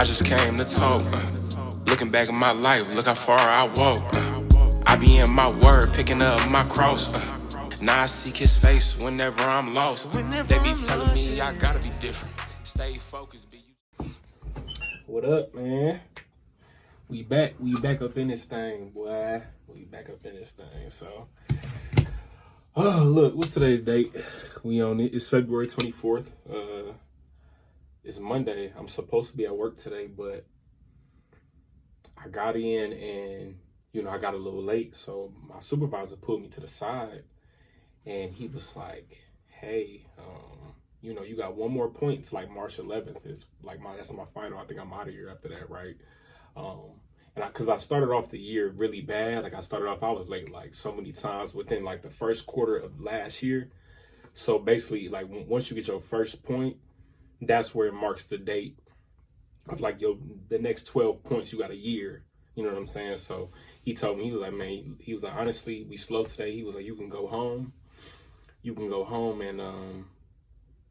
I just came to talk. Looking back at my life, look how far I walked. I be in my word, picking up my cross. Now I seek his face whenever I'm lost. They be telling me I gotta be different. Stay focused, be you. What up, man? We back up in this thing, boy. We back up in this thing. So, look, what's today's date? We on it. It's February 24th. It's Monday. I'm supposed to be at work today, but I got in and, I got a little late. So my supervisor pulled me to the side and he was like, hey, you got one more point to like March 11th. It's like that's my final. I think I'm out of here after that, right? Because I started off the year really bad. Like I was late like so many times within like the first quarter of last year. So basically, like once you get your first point, that's where it marks the date of like the next 12 points. You got a year. You know what I'm saying? So he told me, he was like, man, honestly, we slow today. He was like, you can go home. And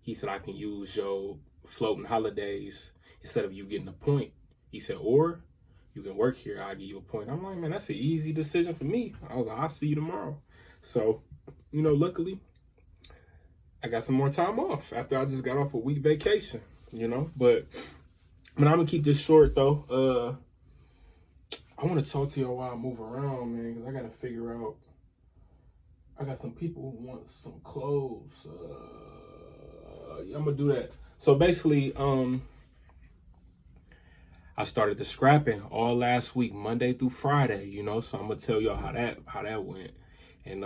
he said, I can use your floating holidays instead of you getting a point. He said, or you can work here. I'll give you a point. I'm like, man, that's an easy decision for me. I was like, I'll see you tomorrow. So, luckily, I got some more time off after I just got off a week vacation, But I'm going to keep this short, though. I want to talk to y'all while I move around, man, because I got to figure out. I got some people who want some clothes. I'm going to do that. So basically, I started the scrapping all last week, Monday through Friday, so I'm going to tell y'all how that went. And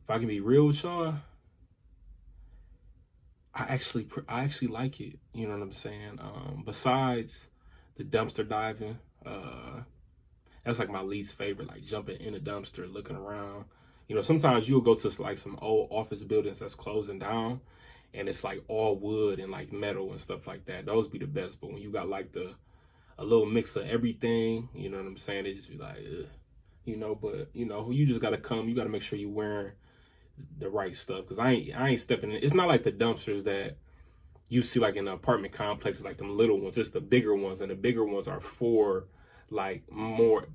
if I can be real with y'all, I actually like it. You know what I'm saying? Besides the dumpster diving, that's like my least favorite, like jumping in a dumpster, looking around. Sometimes you'll go to like some old office buildings that's closing down and it's like all wood and like metal and stuff like that. Those be the best. But when you got like a little mix of everything, you know what I'm saying? They just be like, ugh. But you just gotta come. You gotta make sure you're wearing the right stuff. Cause I ain't stepping in. It's not like the dumpsters that you see like in the apartment complexes, like them little ones. It's the bigger ones, and the bigger ones are for like more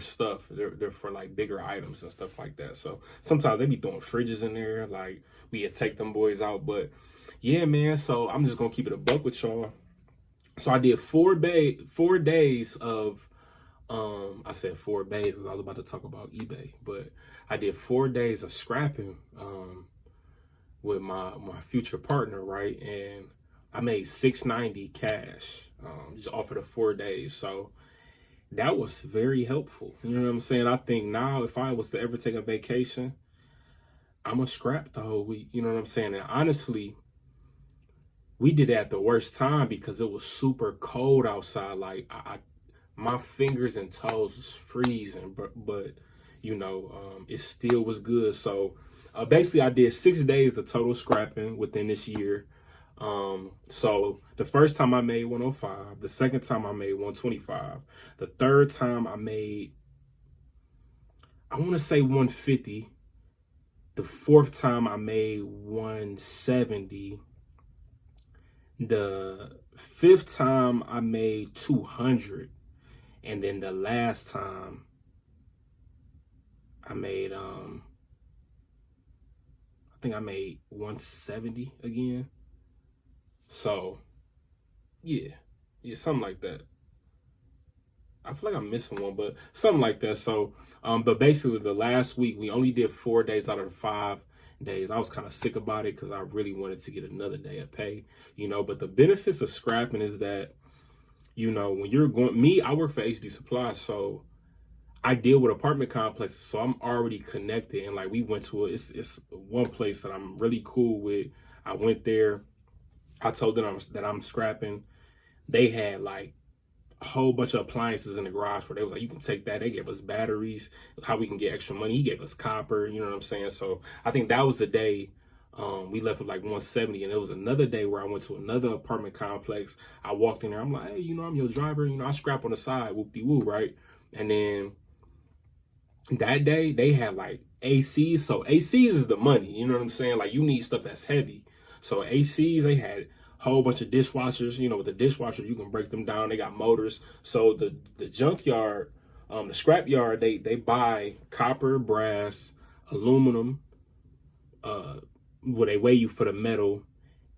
stuff. They're for like bigger items and stuff like that. So sometimes they be throwing fridges in there. Like we had take them boys out. But yeah, man. So I'm just gonna keep it a buck with y'all. So I did 4 days of I said 4 days because I was about to talk about eBay, but I did 4 days of scrapping with my future partner, right? And I made $690 cash just off of the 4 days. So that was very helpful. You know what I'm saying? I think now if I was to ever take a vacation, I'm gonna scrap the whole week. You know what I'm saying? And honestly, we did it at the worst time because it was super cold outside. Like my fingers and toes was freezing, but it still was good. So basically I did 6 days of total scrapping within this year. So the first time I made 105, the second time I made 125, the third time I made, I want to say 150. The fourth time I made 170. The fifth time I made 200. And then the last time I made, I think I made 170 again. So, yeah, something like that. I feel like I'm missing one, but something like that. So, but basically the last week, we only did 4 days out of the 5 days. I was kind of sick about it because I really wanted to get another day of pay, but the benefits of scrapping is that, when you're going, I work for HD Supply, so I deal with apartment complexes, so I'm already connected. And like we went to it's one place that I'm really cool with. I went there. I told them that I'm scrapping. They had like a whole bunch of appliances in the garage where they was like, you can take that. They gave us batteries, how we can get extra money. He gave us copper, you know what I'm saying? So I think that was the day we left with like 170. And it was another day where I went to another apartment complex. I walked in there. I'm like, hey, I'm your driver. I scrap on the side, whoop-de-woo, right? And then that day they had like ACs. So ACs is the money, you know what I'm saying? Like you need stuff that's heavy. So ACs, they had whole bunch of dishwashers. You know, with the dishwashers, you can break them down. They got motors. So the junkyard, the scrap yard, they buy copper, brass, aluminum, where they weigh you for the metal,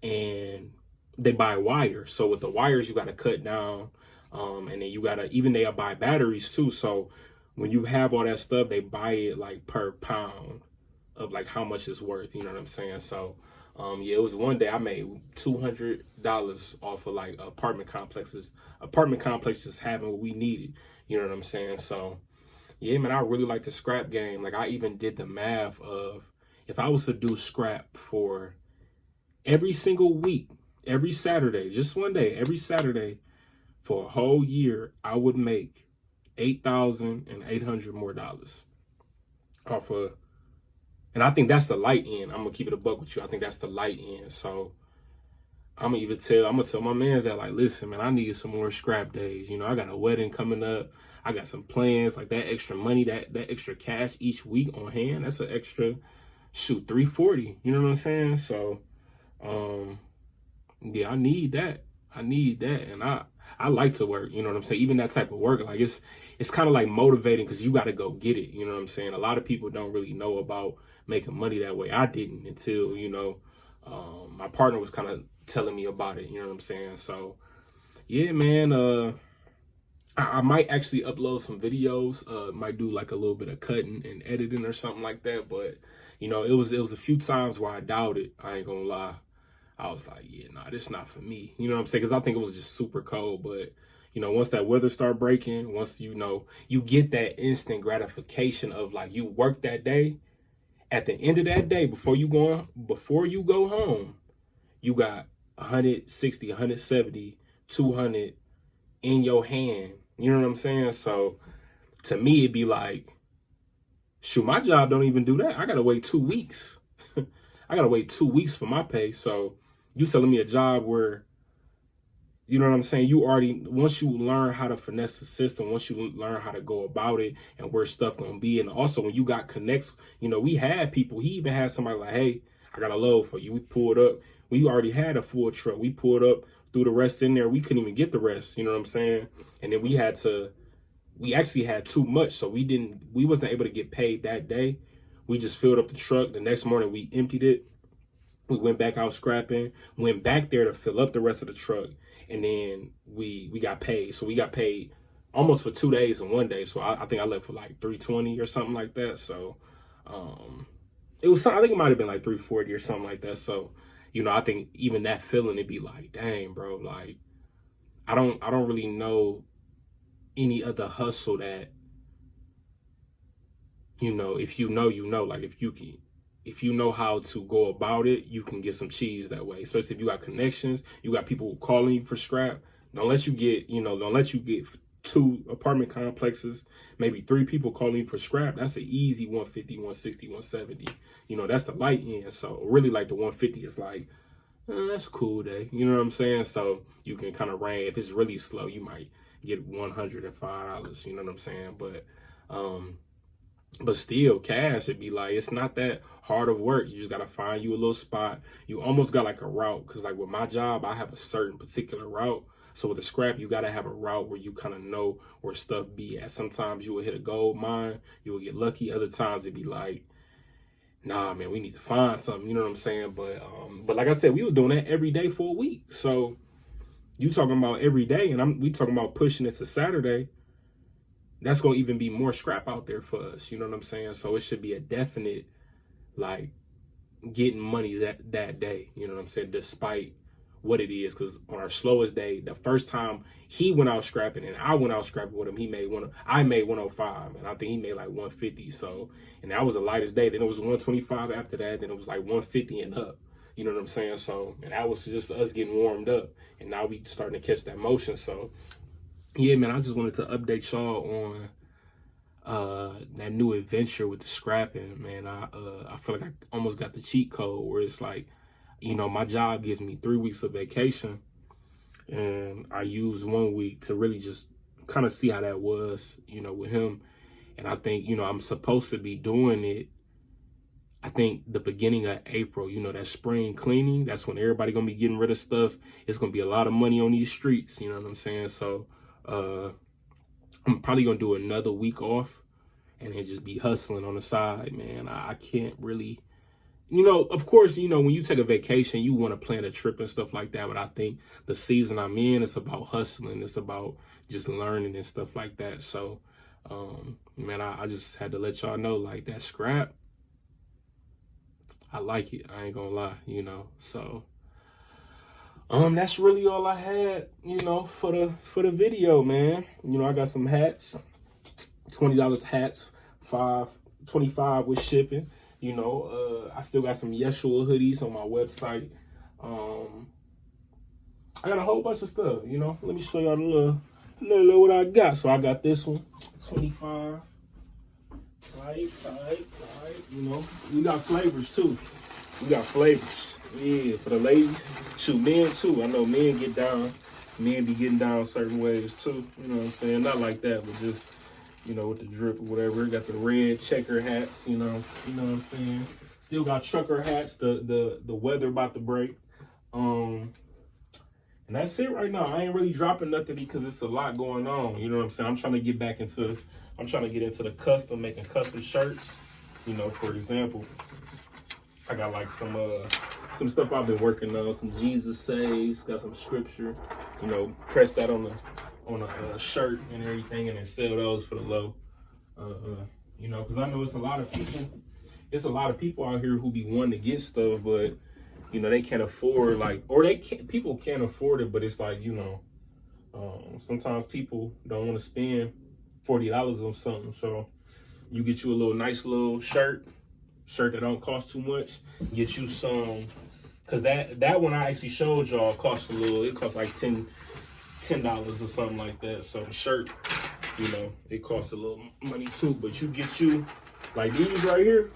and they buy wire. So with the wires, you got to cut down, and then you got to, even they buy batteries too. So when you have all that stuff, they buy it like per pound of like how much it's worth. You know what I'm saying? So yeah, it was one day I made $200 off of like apartment complexes having what we needed. You know what I'm saying? So yeah, man, I really like the scrap game. Like, I even did the math of, if I was to do scrap for every single week, every Saturday, just one day, every Saturday for a whole year, I would make $8,800 more off of. And I think that's the light end. I'm gonna keep it a buck with you. I think that's the light end. So I'm gonna tell my mans that, like, listen, man, I need some more scrap days. You know, I got a wedding coming up. I got some plans, like that extra money, that extra cash each week on hand. That's an extra, shoot, $340. You know what I'm saying? So, yeah, I need that. And I like to work. You know what I'm saying? Even that type of work, like, it's kind of like motivating, because you got to go get it. You know what I'm saying? A lot of people don't really know about making money that way. I didn't until, you know, my partner was kind of telling me about it. You know what I'm saying? So yeah, man, I might actually upload some videos, might do like a little bit of cutting and editing or something like that. But you know, it was a few times where I doubted. I ain't gonna lie. I was like, yeah, nah, this not for me. You know what I'm saying? Because I think it was just super cold. But you know, once that weather start breaking, once, you know, you get that instant gratification of, like, you work that day. At the end of that day, before you go home, you got 160, 170, 200 in your hand. You know what I'm saying? So to me, it'd be like, shoot, my job don't even do that. I gotta wait 2 weeks. I gotta wait 2 weeks for my pay. So you telling me a job where, you know what I'm saying, you already, once you learn how to finesse the system, once you learn how to go about it and where stuff gonna be, and also when you got connects, you know, we had people, he even had somebody like, hey, I got a load for you. We pulled up. We already had a full truck. We pulled up, threw the rest in there. We couldn't even get the rest. You know what I'm saying? And then we actually had too much. So we wasn't able to get paid that day. We just filled up the truck. The next morning we emptied it. We went back out scrapping, went back there to fill up the rest of the truck. And then we got paid. So we got paid almost for 2 days and 1 day. So I think I left for like $320 or something like that. So, I think it might have been like $340 or something like that. So, you know, I think even that feeling, it'd be like, dang, bro, like, I don't really know any other hustle that, you know, if you know, you know, like, if you know how to go about it, you can get some cheese that way. Especially if you got connections, you got people calling you for scrap. Don't let you get 2 apartment complexes, maybe 3 people calling you for scrap. That's an easy 150, 160, 170. You know, that's the light end. So really, like, the 150 is like, that's a cool day. You know what I'm saying? So you can kind of reign. If it's really slow, you might get $105. You know what I'm saying? But still, cash, it'd be like, it's not that hard of work. You just got to find you a little spot. You almost got like a route. Because like with my job, I have a certain particular route. So with the scrap, you got to have a route where you kind of know where stuff be at. Sometimes you will hit a gold mine. You will get lucky. Other times it'd be like, nah, man, we need to find something. You know what I'm saying? But like I said, we was doing that every day for a week. So you talking about every day, and we talking about pushing it to Saturday. That's going to even be more scrap out there for us. You know what I'm saying? So it should be a definite, like, getting money that day. You know what I'm saying? Despite what it is. Because on our slowest day, the first time he went out scrapping and I went out scrapping with him, I made 105. And I think he made like 150. So, and that was the lightest day. Then it was 125 after that. Then it was like 150 and up. You know what I'm saying? So, and that was just us getting warmed up. And now we starting to catch that motion. So, yeah, man, I just wanted to update y'all on that new adventure with the scrapping, man. I feel like I almost got the cheat code where it's like, you know, my job gives me 3 weeks of vacation, and I used 1 week to really just kind of see how that was, you know, with him. And I think, you know, I'm supposed to be doing it. I think the beginning of April, you know, that spring cleaning, that's when everybody gonna be getting rid of stuff. It's gonna be a lot of money on these streets, you know what I'm saying? So I'm probably gonna do another week off and then just be hustling on the side, man. I can't really, you know, of course, you know, when you take a vacation, you want to plan a trip and stuff like that. But I think the season I'm in, it's about hustling. It's about just learning and stuff like that. So, man, I just had to let y'all know, like, that scrap, I like it. I ain't gonna lie, you know. So, that's really all I had, you know, for the video, man. You know, I got some hats, $20 hats, $25 with shipping. You know, I still got some Yeshua hoodies on my website. I got a whole bunch of stuff, you know. Let me show y'all a little what I got. So I got this one, 25. Tight. You know, we got flavors too. We got flavors. Yeah, for the ladies. Shoot, men too. I know men get down. Men be getting down certain ways too. You know what I'm saying? Not like that, but just, you know, with the drip or whatever. Got the red checker hats, you know what I'm saying? Still got trucker hats, the weather about to break. And that's it right now. I ain't really dropping nothing because it's a lot going on. You know what I'm saying? I'm trying to get into the custom, making custom shirts. You know, for example, I got like some stuff I've been working on, some Jesus Saves, got some scripture, you know, press that on a shirt and everything, and then sell those for the low. You know, because I know it's a lot of people out here who be wanting to get stuff, but you know, they can't afford, like, or people can't afford it, but it's like, you know, sometimes people don't want to spend $40 on something. So you get you a nice little shirt that don't cost too much. Get you some, because that one I actually showed y'all cost a little. It cost like $10 or something like that. So the shirt, you know, it costs a little money too. But you get you like these right here.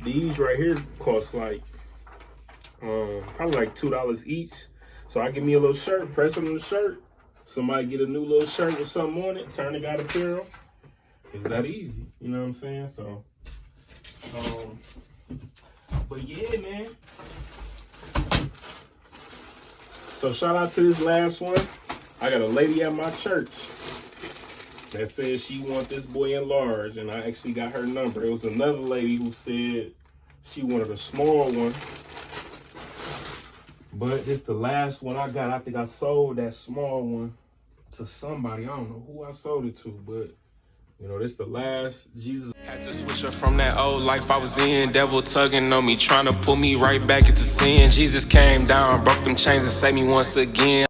These right here cost like probably like $2 each. So I give me a little shirt, press it on the shirt. Somebody get a new little shirt with something on it, turn it got apparel. It's that easy, you know what I'm saying? So, but yeah, man. So shout out to this last one. I got a lady at my church that says she want this boy enlarged, and I actually got her number. It was another lady who said she wanted a small one. But it's the last one I got. I think I sold that small one to somebody. I don't know who I sold it to, but you know, this the last Jesus. Had to switch up from that old life I was in. Devil tugging on me, trying to pull me right back into sin. Jesus came down, broke them chains and saved me once again.